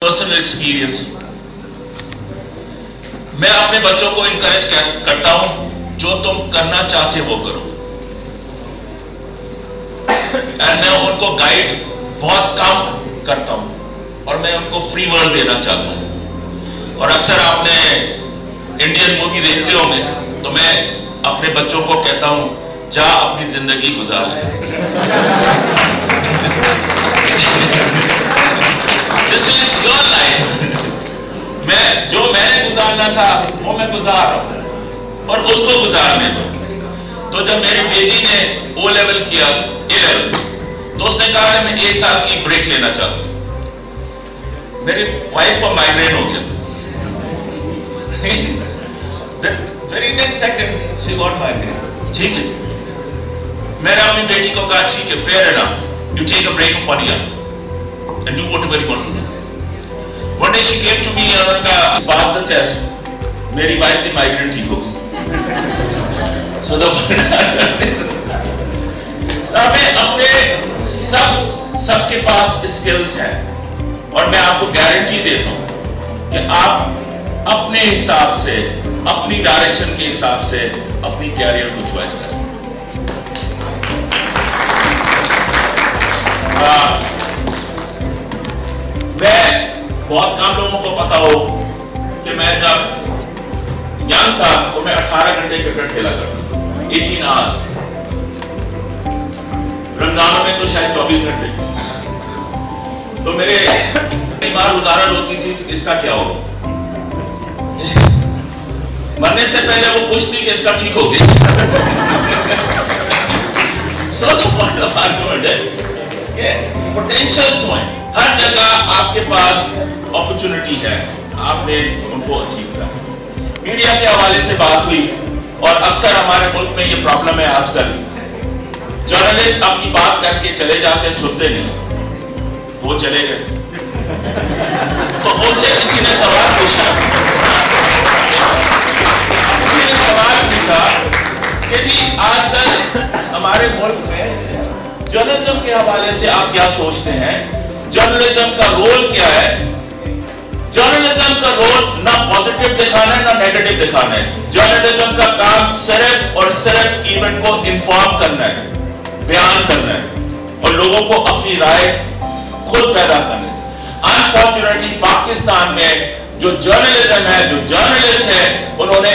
Personal experience, मैं अपने बच्चों को इनकरेज करता हूं, जो तुम करना चाहते वो करो। एंड मैं उनको गाइड बहुत कम करता हूं और मैं उनको फ्री वर्ल्ड देना चाहता हूं। और अक्सर आपने इंडियन मूवी देखते होंगे तो मैं अपने बच्चों को कहता हूं, जा अपनी जिंदगी गुजार ले। This is your life. मैंने गुजारना था वो मैं गुजार रहा हूं और उसको गुजारने दो। तो जब मेरी बेटी ने ओ लेवल किया, ए लेवल, तो उसने कहा मैं 1 साल की ब्रेक लेना चाहती हूं। मेरी वाइफ को माइग्रेन हो गया। Very next second she got migraine. ठीक है, मैंने अपनी बेटी को कहा ठीक है, fair enough, you take a break of 1 year and do whatever you want to do. One day she came to me और उनका पास द टेस्ट, मेरी वाइफ की माइग्रेन ठीक हो गई। So अपने सबके पास स्किल्स हैं और मैं आपको गारंटी देता हूं कि आप अपने हिसाब से, अपनी डायरेक्शन के हिसाब से अपनी कैरियर को चॉइस करें। मैं बहुत कम लोगों को पता हो कि मैं जब यंग था तो मैं 18 घंटे क्रिकेट खेला करता था, 18 आवर्स। रमजानों में तो शायद 24 घंटे। तो मेरे बीमार उदाहरण होती थी कि इसका क्या होगा। मरने से पहले वो खुश थी कि इसका ठीक हो गया। पोटेंशियल्स हैं, हर जगह आपके पास अपॉर्चुनिटी है, आपने उनको अचीव करना। मीडिया के हवाले से बात हुई और अक्सर हमारे मुल्क में ये प्रॉब्लम है आजकल, जर्नलिस्ट अपनी बात करके चले जाते हैं, सुनते नहीं, वो चले गए। तो उनसे किसी ने सवाल पूछा कि भी आजकल हमारे मुल्क में जर्नलिज्म के हवाले से आप क्या सोचते हैं, जर्नलिज्म का रोल क्या है। जर्नलिज्म का रोल ना पॉजिटिव दिखाना है ना नेगेटिव दिखाना है। जर्नलिज्म का काम सिर्फ और सिर्फ इवेंट को इन्फॉर्म करना है, बयान करना है और लोगों को अपनी राय खुद पैदा करना है। अनफॉर्चुनेटली पाकिस्तान में जो जर्नलिज्म है, जो जर्नलिस्ट है, उन्होंने